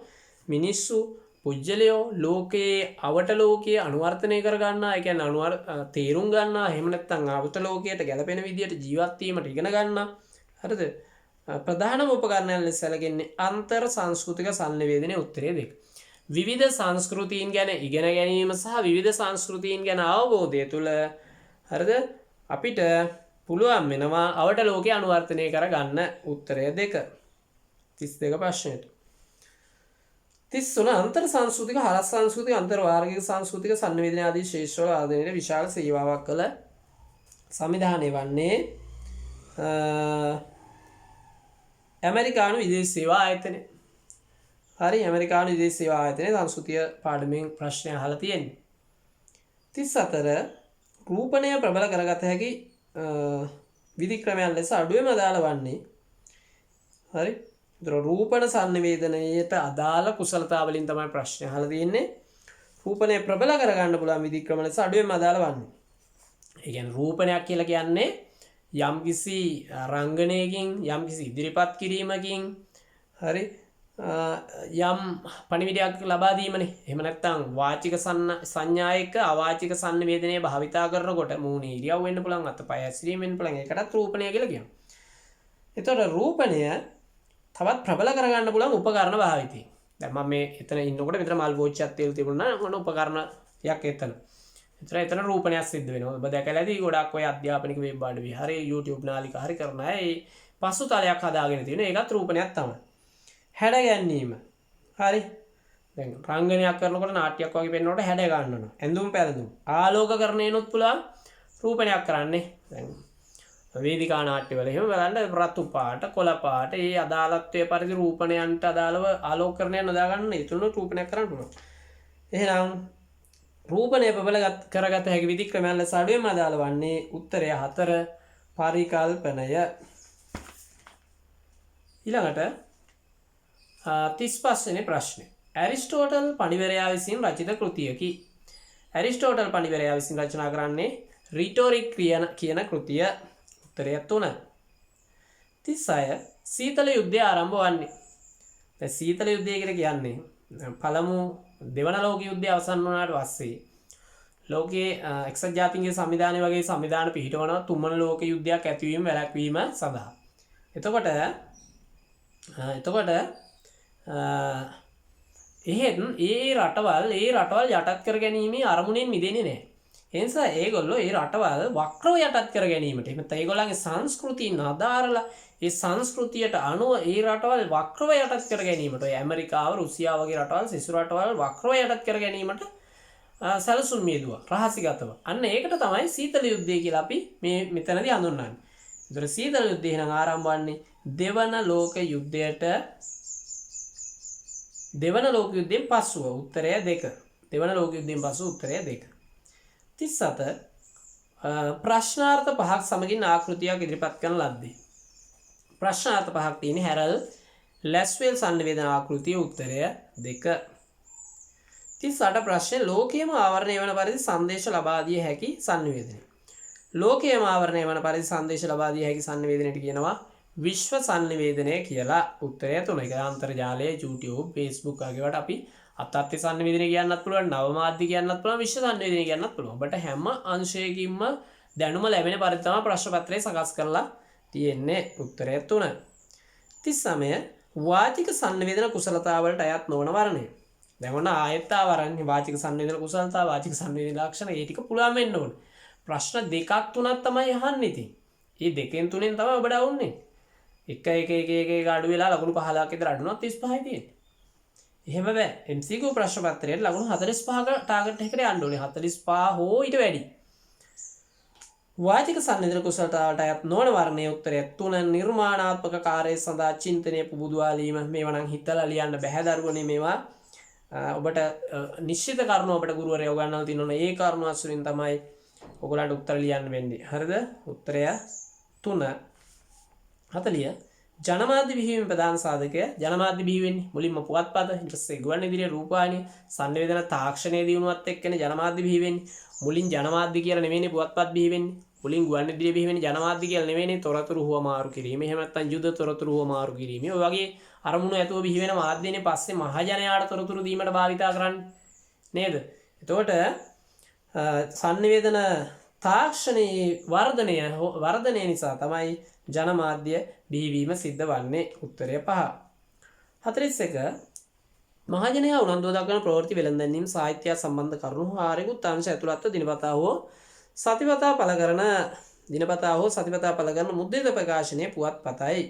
මිනිස්සු පුජ්‍යලයෝ ලෝකයේ අවට ලෝකයේ අනුවර්තනය කර ගන්නා ඒ කියන්නේ තේරුම් ගන්නා එහෙම නැත්නම් අවට ලෝකයට ගැලපෙන විදිහට ජීවත් වීමට ඉගෙන ගන්නා හරිද ප්‍රධානම උපකරණයක් ලෙස සැලකෙන්නේ අන්තර් සංස්කෘතික සංනිවේදනයේ උත්තරය 2 විවිධ සංස්කෘතීන් ගැන ඉගෙන ගැනීම සහ විවිධ සංස්කෘතීන් ගැන අවබෝධය තුළ හරිද අපිට පුළුවන් වෙනවා අවට ලෝකයේ අනුවර්තනය කර ගන්න උත්තරය 2 32 ප්‍රශ්නෙට 33 අන්තර් සංස්කෘතික හරස් සංස්කෘතික අන්තර් වාර්ගික සංස්කෘතික සංනිවේදන ආදී ශේෂ්ඨවල ආදීනට විශාල සේවාවක් කළ සංවිධානය වන්නේ ඇමරිකානු විදේශ සේවා ආයතනය. හරි ඇමරිකානු විදේශ සේවා ආයතනයේ සංස්කෘතිය පාඩමෙන් ප්‍රශ්නය අහලා තියෙන්නේ. 34 රූපණය ප්‍රබල කරගත හැකි විධික්‍රමයන් ලෙස අඩුවෙම අදාළ වන්නේ හරි රූපණ සංනිවේදනයට අදාළ කුසලතා වලින් තමයි ප්‍රශ්න අහලා තියෙන්නේ. රූපණය ප්‍රබල කරගන්න පුළුවන් විධික්‍රම ලෙස අඩුවෙන් අදාළ වන්නේ. ඒ කියන්නේ රූපණයක් කියලා කියන්නේ යම්කිසි රංගනයකින් යම්කිසි ඉදිරිපත් කිරීමකින් හරි යම් පණිවිඩයක් ලබා දීමනේ. එහෙම නැත්නම් වාචික සංඥායක අවාචික සංනිවේදනයේ භාවිතා කරනකොට මූණේ ඉරියව් වෙන්න පුළුවන් අතපය ඇසිරීම වෙන්න පුළුවන්. ඒකටත් රූපණය කියලා කියනවා. එතකොට රූපණය තවත් ප්‍රබල කරගන්න පුළුවන් උපකරණ භාවිතය. දැන් මම මේ එතන ඉන්නකොට මෙතන මල් බෝච්චියක් තේල් තිබුණා මොන උපකරණයක් එතන. එතන රූපණයක් සිද්ධ වෙනවා. ඔබ දැකලා ඇති ගොඩක් ඔය අධ්‍යාපනික වෙබ් අඩවි හරි YouTube නාලිකා හරි කරන අය ඒ පසුතලයක් හදාගෙන තියෙන ඒකත් රූපණයක් තමයි. හැඩ ගැනීම. හරි. දැන් රංගනයක් කරනකොට නාට්‍යයක් වගේ පෙන්වනකොට හැඩ ගන්නවා. ඇඳුම් පැළඳුම්. ආලෝකකරණයනොත් පුළුවන් රූපණයක් කරන්නේ. දැන් වේදිකා නාට්‍යවල එහෙම බලන්න රතු පාට කොළ පාට ඒ අදාළත්වයේ පරිදි රූපණයන්ට අදාළව ආලෝකකරණයක් නදා ගන්න ඒ තුන රූපණයක් කරන්න පුළුවන්. එහෙනම් රූපණය ප්‍රබල කරගත හැකි විධික්‍රමයන් ලෙස අඩුවෙන්ම අදාළ වන්නේ උත්තරය 4 පරිකල්පනය. ඊළඟට 35 වෙනි ප්‍රශ්නේ. ඇරිස්ටෝටල් පඬිවරයා විසින් රචිත කෘතියකි. ඇරිස්ටෝටල් පඬිවරයා විසින් රචනා කරන්නේ රිටෝරික් කියන කෘතිය. උත්තරය 3. 36 සීතල යුද්ධය ආරම්භ වන්නේ. දැන් සීතල යුද්ධය කියලා කියන්නේ පළමු දෙවන ලෝක යුද්ධය අවසන් වුණාට පස්සේ ලෝකයේ එක්සත් ජාතීන්ගේ සංවිධානය වගේ සංවිධාන පිහිටවන තුන්වන ලෝක යුද්ධයක් ඇතිවීම වැළැක්වීම සඳහා. එතකොට එහෙත් ඒ රටවල් යටත් කර ගැනීමේ අරමුණෙන් මිදෙන්නේ නැහැ. ඒ නිසා ඒගොල්ලෝ ඒ රටවල් වක්‍රව යටත් කර ගැනීමට එහෙම නැත්නම් ඒගොල්ලන්ගේ සංස්කෘතියන් අදාරලා ඒ සංස්කෘතියට අනුව ඒ රටවල් වක්‍රව යටත් කර ගැනීමට ඔය ඇමරිකාව රුසියාව වගේ රටවල් සිසු රටවල් වක්‍රව යටත් කර ගැනීමට සැලසුම් යෙදුවා රහසිගතව. අන්න ඒකට තමයි සීතල යුද්ධය කියලා අපි මේ මෙතනදී හඳුන්වන්නේ. ඒතර සීතල යුද්ධය නම් ආරම්භ වන්නේ දෙවන ලෝක යුද්ධයෙන් පසුව. උත්තරය 2. දෙවන ලෝක යුද්ධයෙන් පසු උත්තරය 2. 37 ප්‍රශ්නාර්ථ 5ක් සමගින් ආකෘතියක් ඉදිරිපත් කරන ලද්දේ. ප්‍රශ්නාර්ථ 5ක් තියෙන හැරල් ලැස්වෙල් සංනිවේදන ආකෘතිය. උත්තරය 2. 38 ප්‍රශ්නේ ලෝකයේම ආවරණය වන පරිදි සංදේශ ලබා දිය හැකි සංනිවේදනය. ලෝකයේම ආවරණය වන පරිදි සංදේශ ලබා දිය හැකි සංනිවේදනයට කියනවා විශ්ව සංනිවේදනය කියලා. උත්තරය 3. ඒක අන්තර්ජාලය YouTube Facebook වගේ වට අපි අත්ත්‍ය සංනිවේදනය කියන්නත් පුළුවන්, නව මාධ්‍ය කියන්නත් පුළුවන්, විශ්ව සංනිවේදනය කියන්නත් පුළුවන්. ඔබට හැම අංශයකින්ම දැනුම ලැබෙන පරිදි තමයි ප්‍රශ්න පත්‍රය සකස් කරලා තියෙන්නේ. උත්තරය 3. 39 වාචික සංනිවේදන කුසලතාවලට අයත් නොවන වර්ණය. දැන් ඔන්න ආයතාවරන් වාචික සංනිවේදන කුසලතාව වාචික සංනිවේදන ලක්ෂණ ඒ ටික පුළුවන් වෙන්න ඕනේ. ප්‍රශ්න දෙකක් තුනක් තමයි අහන්නේ ඉතින්. මේ දෙකෙන් තුනෙන් තමයි ඔබ ඩවුන්නේ. එක අඩු වෙලා ලකුණු 15ක් විතර අඩු වුණොත් 35යි තියෙන්නේ. එහෙම බෑ. MCQ ප්‍රශ්න පත්‍රයේ ලකුණු 45ක ටාගට් එකකට යන්න ඕනේ. 45 හෝ ඊට වැඩි. වාචික සංනිවේදන කුසලතාවට අයත් නොවන වර්ණයේ උත්තරය 3 නිර්මාණාත්මක කාර්යය සඳහා චින්තනය පුබුදුවාලීම. මේවා නම් හිතලා ලියන්න බෑ දරුවනේ මේවා. ඔබට නිශ්චිත කරුණු ඔබට ගුරුවරයා උගන්වලා තිනවනේ. ඒ කරුණු අසුරින් තමයි ඔයගොල්ලන්ට උත්තර ලියන්න වෙන්නේ. හරිද? උත්තරය 3 40 ජනමාධ්‍ය බිහිවීම ප්‍රධාන සාධකය. ජනමාධ්‍ය බිහි වෙන්නේ මුලින්ම පුවත්පත, ඊට පස්සේ ගුවන්විදුලිය, රූපවාහිනිය, සංවේදන තාක්ෂණයේ දියුණුවත් එක්කනේ ජනමාධ්‍ය බිහි වෙන්නේ. මුලින් ජනමාධ්‍ය කියලා නෙවෙයිනේ පුවත්පත් බිහි වෙන්නේ. මුලින් ගුවන්විදුලිය බිහි වෙන්නේ ජනමාධ්‍ය කියලා නෙවෙයිනේ. තොරතුරු හුවමාරු කිරීම, එහෙම නැත්නම් යුද තොරතුරු හුවමාරු කිරීම. ඔය වගේ අරමුණු ඇතුව බිහි වෙන මාධ්‍යනේ පස්සේ මහජනයාට තොරතුරු දීමට භාවිතා කරන්නේ. නේද? එතකොට සංවේදන තාක්ෂණයේ වර්ධනය නිසා තමයි ජනමාධ්‍ය බිහිවීම සිද්ධ වන්නේ. උත්තරය 5. 41 මහජනයා උනන්දුව දක්වන ප්‍රවෘත්ති වෙළඳැන්වීම සාහිත්‍ය සම්බන්ධ කරුණු හාරෙකුත් අංශ ඇතුළත්ව දිනපතා හෝ සතිපතා පළ කරන මුද්‍රිත ප්‍රකාශනයේ පුවත්පතයි.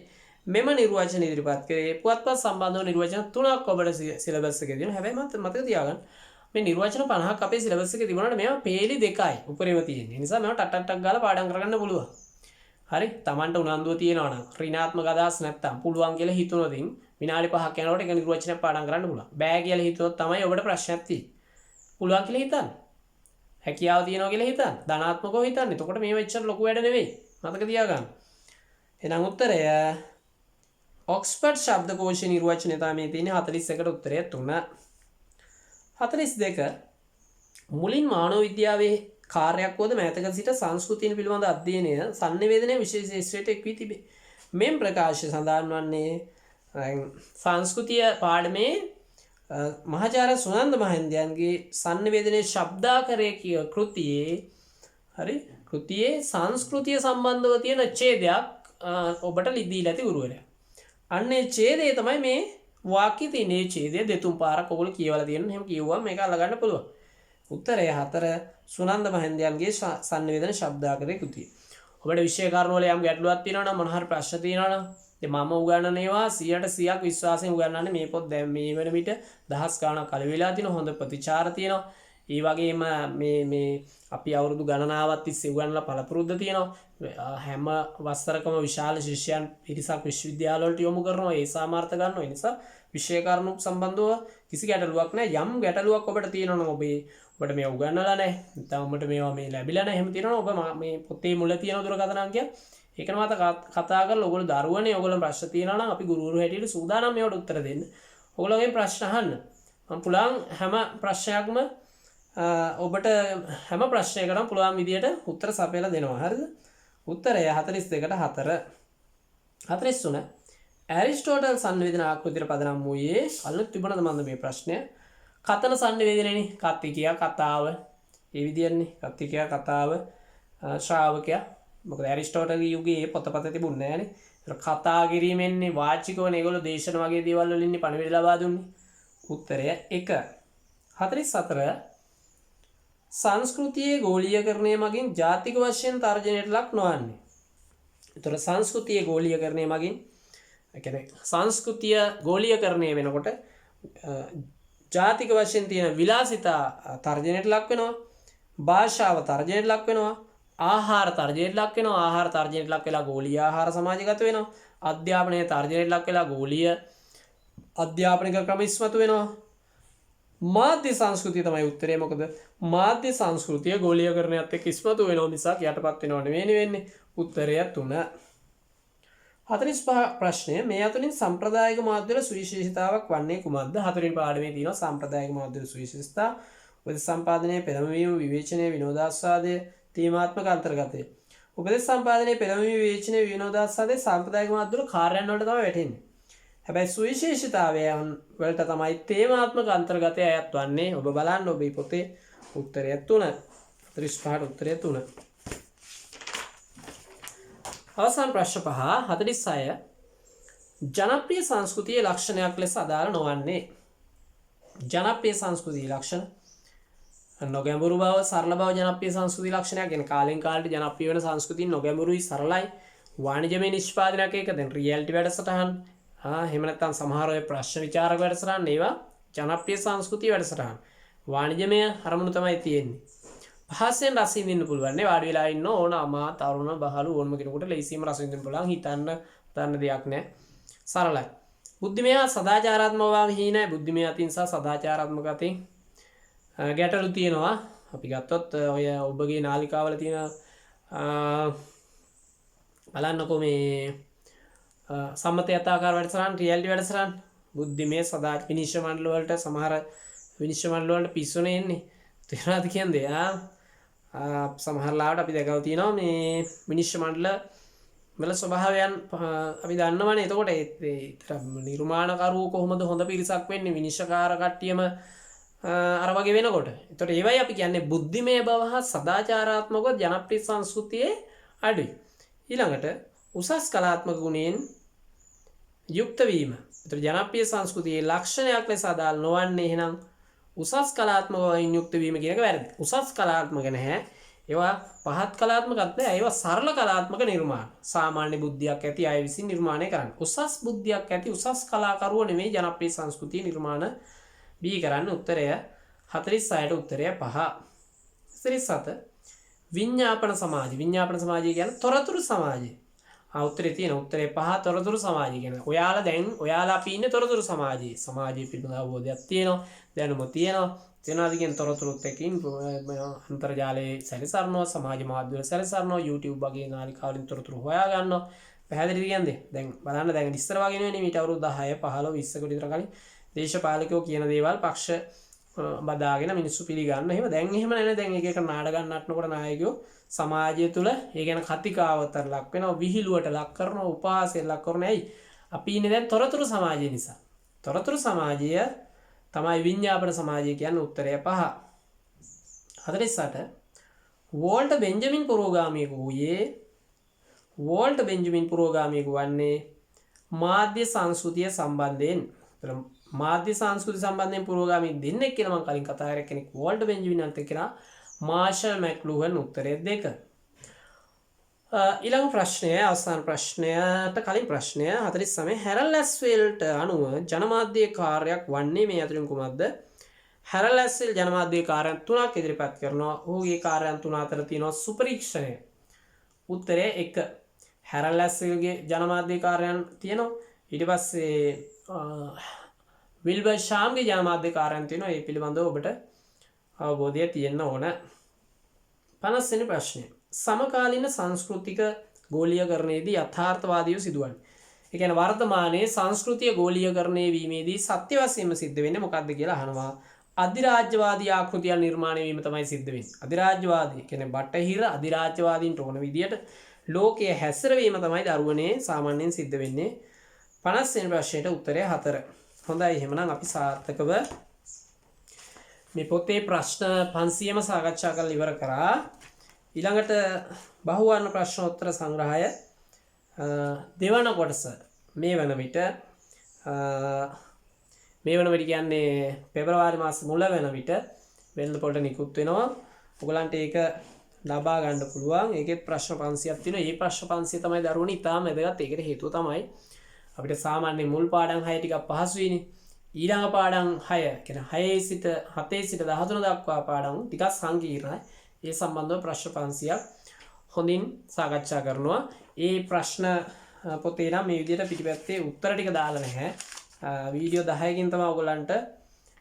මෙම නිර්වචන ඉදිරිපත් කරේ පුවත්පත් සම්බන්ධව නිර්වචන 3ක් ඔබට සිලබස් එකේ තියෙනවා. හැබැයි මතක තියාගන්න මේ නිර්වචන 50ක් අපේ සිලබස් එකේ තිබුණාට මේවා පේලි 2යි උපරිම තියෙන්නේ. ඒ නිසා මේවා ටක් ගාලා පාඩම් කරගන්න පුළුවන්. හරි තමන්ට උනන්දුව තියෙනවා නම් ඍණාත්මක අදහස් නැත්තම් පුළුවන් කියලා හිතුනොත් විනාඩි 5ක් යනකොට ඒක නිර්වචනයක් පාඩම් කරන්න පුළුවන්. බෑ කියලා හිතුවොත් තමයි ඔබට ප්‍රශ්නයක් තියෙන්නේ. පුළුවන් කියලා හිතන්න. හැකියාව තියෙනවා කියලා හිතන්න. ධනාත්මකව හිතන්න. එතකොට මේව එච්චර ලොකු වැඩ නෙවෙයි. මතක තියාගන්න. එහෙනම් උත්තරය ඔක්ස්ෆර්ඩ් ශබ්දකෝෂයේ නිර්වචනය තමයි මේ තියෙන්නේ 41ට උත්තරය 3. 42 මුලින් මානව විද්‍යාවේ කාර්යයක් වුවද මෑතක සිට සංස්කෘතිය පිළිබඳ අධ්‍යයනය sannivedanaya විශේෂ ශාස්ත්‍රයට එක් වී තිබේ. මෙම ප්‍රකාශය සඳහන් වන්නේ සංස්කෘතිය පාඩමේ මහාචාර්ය සුනන්ද මහින්දයන්ගේ sannivedanaya ශබ්දාකරය කිය කෘතියේ සංස්කෘතිය සම්බන්ධව තියෙන ඡේදයක් ඔබට දීලා ඇති ගුරුවරයා. අන්නේ ඡේදය තමයි මේ වාක්‍යයේ තියෙන ඡේදය දෙතුන් පාරක් ඔයගොල්ලෝ කියවලා තියෙනවා. එහෙම කිව්වම මේක අල්ලගන්න පුළුවන්. උත්තරය 4 සුනන්ද මහින්දයන්ගේ sannivedana ශබ්දාකරය කෘතිය. ඔබට විෂය කරුණු වල යම් ගැටලුවක් තියෙනවා නම් මොන හරි ප්‍රශ්න තියෙනවා නම් මම උගන්වන ඒවා 100% විශ්වාසයෙන් උගන්වන්නේ. මේ පොත් දැන් මේ වෙන විට දහස් ගාණක් කල වෙලා තියෙනවා. හොඳ ප්‍රතිචාර තියෙනවා. ඒ වගේම මේ අපි අවුරුදු ගණනාවක් තිස්සේ උගන්වලා පළපුරුද්ද තියෙනවා. හැම වසරකම විශාල ශිෂ්‍යයන් පිරිසක් විශ්වවිද්‍යාල වලට යොමු කරනවා. ඒ සාමාර්ථ ගන්නවා. ඒ නිසා විෂය කරුණු සම්බන්ධව කිසි ගැටලුවක් නැහැ. යම් ගැටලුවක් ඔබට තියෙනවා නම් ඔබට මේ උගන්වලා නැහැ. නැත්නම් ඔබට මේවා මේ ලැබිලා නැහැ. එහෙම තියෙනවා ඔබ මේ පොතේ මුල තියෙන දුරකථන අංකය ඒකන මත කතා කරලා ඔයගොල්ලෝ දරුවනේ ඔයගොල්ලෝ ප්‍රශ්න තියෙනවා නම් අපි ගුරුවරු හැටියට සූදානම් මේවට උත්තර දෙන්න. ඔයගොල්ලෝගෙන් ප්‍රශ්න අහන්න. මම පුළුවන් හැම ප්‍රශ්නයක්ම ඔබට හැම ප්‍රශ්නයකටම පුළුවන් විදියට උත්තර සපයලා දෙනවා. හරිද? උත්තරය 42ට 4. 43 ඇරිස්ටෝටල් සංවේදන ආකෘතියට පදනම් වූයේ අල්ලුත් තිබුණද මන්ද මේ ප්‍රශ්නය? කතන සංවේදනයනේ. කතිකයා කතාව. ඒ විදියන්නේ. කතිකයා කතාව ශ්‍රාවකයා. මොකද ඇරිස්ටෝටල්ගේ යුගයේ පොතපත තිබුණේ නැහැනේ. ඒක කතා කිරීමෙන්නේ වාචිකවනේ ඒගොල්ලෝ දේශන වගේ දේවල් වලින් පණිවිඩ ලබා දුන්නේ. උත්තරය 1. 44 සංස්කෘතියේ ගෝලීයකරණය මගින් ජාතික වශයෙන් තර්ජනයට ලක් නොවන්නේ. ඒතර සංස්කෘතියේ ගෝලීයකරණය මගින් කියන්නේ සංස්කෘතිය ගෝලීයකරණය වෙනකොට ජාතික වශයෙන් තියෙන විලාසිතා තර්ජනයට ලක් වෙනවා. භාෂාව තර්ජනයට ලක් වෙනවා. ආහාර තර්ජනයට ලක් වෙනවා. ආහාර තර්ජනයට ලක් වෙලා ගෝලීය ආහාර සමාජගත වෙනවා. අධ්‍යාපනය තර්ජනයට ලක් වෙලා ගෝලීය අධ්‍යාපනික ක්‍රම ඉස්මතු වෙනවා. මාධ්‍ය සංස්කෘතිය තමයි උත්තරේ. මොකද මාධ්‍ය සංස්කෘතිය ගෝලීයකරණයත් එක්ක ඉස්මතු වෙනවා මිසක් යටපත් වෙනව නෙවෙයි වෙන්නේ. උත්තරය 3. 45 ප්‍රශ්නය මේ අතුරින් සම්ප්‍රදායික මාධ්‍යවල සුවිශේෂතාවක් වන්නේ කුමක්ද? හතරවෙනි පාඩමේ තියෙනවා සම්ප්‍රදායික මාධ්‍යවල සුවිශේෂතා, උපදෙස් සම්පාදනයේ පෙළඹවීම, විවේචනයේ විනෝදාස්වාදය, තීමාත්මක අන්තර්ගතය. උපදෙස් සම්පාදනයේ පෙළඹවීම, විවේචනයේ විනෝදාස්වාදයේ සම්ප්‍රදායික මාධ්‍යවල කාර්යයන් වලට තමයි වැටෙන්නේ. හැබැයි සුවිශේෂතාවයන් වලට තමයි තේමාත්මක අන්තර්ගතය අයත් වන්නේ. ඔබ බලන්න ඔබේ පොතේ උත්තරය 3. 35ට උත්තරය 3. අවසාන ප්‍රශ්න 5 46 ජනප්‍රිය සංස්කෘතියේ ලක්ෂණයක් ලෙස අදාළ නොවන්නේ. ජනප්‍රිය සංස්කෘතියේ ලක්ෂණ නොගැඹුරු බව, සරල බව ජනප්‍රිය සංස්කෘතිය ලක්ෂණයක්. කියන්නේ කාලෙන් කාලට ජනප්‍රිය වෙන සංස්කෘතිය නොගැඹුරුයි, සරලයි. වාණිජමය නිෂ්පාදනයක් එක දැන් රියැලිටි වැඩසටහන් එහෙම නැත්නම් සමහර ඔය ප්‍රශ්න විචාරක වැඩසටහන් ඒවා ජනප්‍රිය සංස්කෘතිය වැඩසටහන්. වාණිජමය අරමුණු තමයි තියෙන්නේ. පහසෙන් රස විඳින්න පුළුවන් නේ. වාඩි වෙලා ඉන්න ඕන අමා තරුණ බහලු ඕනම කෙනෙකුට ලේසියෙන්ම රස විඳින්න පුළුවන්. හිතන්න දෙයක් නැහැ. සරලයි. බුද්ධිමය සදාචාරාත්මක බව හිණයි. බුද්ධිමය අතින් සහ සදාචාරාත්මක අතින් ගැටලු තියෙනවා. අපි ගත්තොත් ඔය ඔබගේ නාලිකාවල තියෙන බලන්නකො මේ සම්මත යථාකාර වැඩසටහන් රියැලිටි වැඩසටහන් බුද්ධිමය සදාචාර විනිශ්චය මණ්ඩල වලට සමහර විනිශ්චය මණ්ඩල වලට පිස්සුනේ එන්නේ තේරෙනවද කියන්නේ සමහර ලාවට අපි දැකලා තියෙනවා මේ විනිශ්චය මණ්ඩල වල ස්වභාවයන් අපි දන්නවනේ එතකොට ඒ නිර්මාණකරුවෝ කොහොමද හොඳ පිරිසක් වෙන්නේ විනිශ්චයකාර කට්ටියම අර වගේ වෙනකොට එතකොට ඒවයි අපි කියන්නේ බුද්ධිමය බව හා සදාචාරාත්මකව ජනප්‍රිය සංස්කෘතියේ අඩුයි ඊළඟට උසස් කලාත්මක ගුණයෙන් යුක්ත වීම. ඒතර ජනප්‍රිය සංස්කෘතියේ ලක්ෂණයක් ලෙස අදාළ නොවන්නේ එහෙනම් උසස් කලාත්මක වලින් යුක්ත වීම කියන එක වැරදි. උසස් කලාත්මක නැහැ. ඒවා පහත් කලාත්මකත් නැහැ. ඒවා සරල කලාත්මක නිර්මාණ. සාමාන්‍ය බුද්ධියක් ඇති අය විසින් නිර්මාණය කරන්නේ. උසස් බුද්ධියක් ඇති උසස් කලාකරුවෝ නෙමෙයි ජනප්‍රිය සංස්කෘතිය නිර්මාණ බී කරන්නේ. උත්තරය 46ට උත්තරය 5. 47 විඤ්ඤාපන සමාජය. විඤ්ඤාපන සමාජය කියන්නේ තොරතුරු සමාජය. උත්තරේ තියෙන උත්තරේ 5 තොරතුරු සමාජය කියන්නේ. ඔයාලා අපි ඉන්නේ තොරතුරු සමාජයේ. සමාජයේ පිළිබඳ අවබෝධයක් තියෙනවා, දැනුම තියෙනවා. තේනවාද කියන තොරතුරුත් එක්කින් අන්තර්ජාලයේ සැරිසරනවා, සමාජ මාධ්‍ය වල සැරිසරනවා, YouTube වගේ නාලිකාවලින් තොරතුරු හොයා ගන්නවා. පැහැදිලි කියන්නේ. දැන් බලන්න දැන් ඉස්සර වගේ නෙවෙයි මීට අවුරුදු 10 15 20කට විතර කලින් දේශපාලකයෝ කියන දේවල් පක්ෂ බදාගෙන මිනිස්සු පිළිගන්න. එහෙම දැන් එහෙම නැහැ. දැන් එක එක නාටකම් නටනකොට නායකයෝ සමාජය තුළ ඒ ගැන කතිකාවතට ලක් වෙනවා, විහිළුවට ලක් කරනවා, උපහාසයට ලක් කරනවා. ඇයි? අපි ඉන්නේ දැන් තොරතුරු සමාජය නිසා. තොරතුරු සමාජය තමයි විඤ්ඤාපන සමාජය කියන්නේ. උත්තරය 5. 48 වෝල්ට් බෙන්ජමින් පුරෝගාමියෙකු වූයේ වෝල්ට් බෙන්ජමින් පුරෝගාමියෙකු වන්නේ මාධ්‍ය සංස්කෘතිය සම්බන්ධයෙන්. මාධ්‍ය සංස්කෘතිය සම්බන්ධයෙන් පුරෝගාමී දෙන්නෙක් කියලා මම කලින් කතා කරේ කෙනෙක් වෝල්ට් බෙන්ජමින් අන්ත කෙනා මාෂල් මැක්ලූහන්. උත්තරය 2. ඊළඟ ප්‍රශ්නය අවසාන ප්‍රශ්නයට කලින් ප්‍රශ්නය 49 හැරල් ලැස්වෙල්ට අනුව ජනමාධ්‍ය කාර්යයක් වන්නේ මේ අතරින් කුමක්ද? හැරල් ලැස්වෙල් ජනමාධ්‍ය කාර්යයන් 3ක් ඉදිරිපත් කරනවා. ඔහුගේ කාර්යයන් 3 අතර තියෙනවා සුපරීක්ෂණය. උත්තරය 1. හැරල් ලැස්වෙල්ගේ ජනමාධ්‍ය කාර්යයන් තියෙනවා. ඊට පස්සේ විල්බර් ෂාම්ගේ ජනමාධ්‍ය කාර්යයන් තියෙනවා. ඒ පිළිබඳව ඔබට අවබෝධය තියෙන්න ඕන. 50 වෙනි ප්‍රශ්නය. සමකාලීන සංස්කෘතික ගෝලීයකරණයේදී යථාර්ථවාදීව සිදුවන්නේ. ඒ කියන්නේ වර්තමානයේ සංස්කෘතිය ගෝලීයකරණය වීමේදී සත්‍ය වශයෙන්ම සිද්ධ වෙන්නේ මොකක්ද කියලා අහනවා. අධිරාජ්‍යවාදී ආකෘතිය නිර්මාණය වීම තමයි සිද්ධ වෙන්නේ. අධිරාජ්‍යවාදී කියන්නේ බටහිර අධිරාජ්‍යවාදීන්ට ඕන විදියට ලෝකයේ හැසිරවීම තමයි දරුවනේ සාමාන්‍යයෙන් සිද්ධ වෙන්නේ. 50 වෙනි ප්‍රශ්නයට උත්තරය 4. හොඳයි එහෙනම් අපි සාර්ථකව මේ පොතේ ප්‍රශ්න 500ම සාකච්ඡා කරලා ඉවර කරා. ඊළඟට බහුවර්ණ ප්‍රශ්නෝත්තර සංග්‍රහය දෙවන කොටස මේ වන විට කියන්නේ පෙබරවාරි මාස මුල වෙන විට වෙළඳපොළට නිකුත් වෙනවා. ඔයගලන්ට ඒක ලබා ගන්න පුළුවන්. ඒකෙත් ප්‍රශ්න 500ක් තියෙනවා. මේ ප්‍රශ්න 500 තමයි දරුවනේ ඉතාම වැදගත්. ඒකට හේතුව තමයි අපිට සාමාන්‍ය මුල් පාඩම් 6 ටිකක් පහසුයිනේ. ඊළඟ පාඩම් 6 කියන්නේ 6 සිට 7 සිට 13 දක්වා පාඩම් ටිකක් සංකීර්ණයි. ඒ සම්බන්ධව ප්‍රශ්න 500ක් හොඳින් සාකච්ඡා කරනවා. ඒ ප්‍රශ්න පොතේ නම් මේ විදිහට පිටිපැත්තේ උත්තර ටික දාලා නැහැ. වීඩියෝ 10කින් තමයි ඔයගලන්ට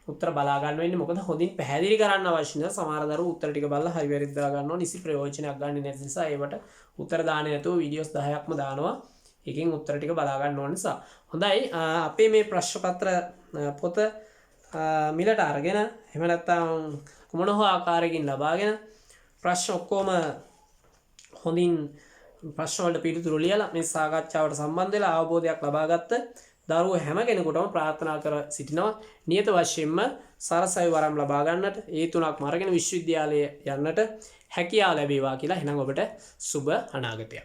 උත්තර බලා ගන්න වෙන්නේ. මොකද හොඳින් පැහැදිලි කරන්න අවශ්‍ය නැහැ. සමහර දරුවෝ උත්තර ටික බලලා හරි වැරදි දා ගන්නවා. නිසි ප්‍රයෝජනයක් ගන්න නැති නිසා ඒවට උත්තර දාන්නේ නැතුව වීඩියෝස් 10ක්ම දානවා. එකෙන් උත්තර ටික බලා ගන්න ඕන නිසා. හොඳයි අපේ මේ ප්‍රශ්න පත්‍ර පොත මිලට අරගෙන එහෙම නැත්නම් කුමන හෝ ආකාරයකින් ලබාගෙන ප්‍රශ්න ඔක්කොම හොඳින් ප්‍රශ්න වලට පිළිතුරු ලියලා මේ සාකච්ඡාවට සම්බන්ධ වෙලා අවබෝධයක් ලබා ගත්ත දරුවෝ හැම කෙනෙකුටම ප්‍රාර්ථනා කර සිටිනවා නියත වශයෙන්ම සරසවි වරම් ලබා ගන්නට ඒ තුනක්ම අරගෙන විශ්වවිද්‍යාලයේ යන්නට හැකියාව ලැබේවා කියලා. එහෙනම් ඔබට සුබ අනාගතයක්.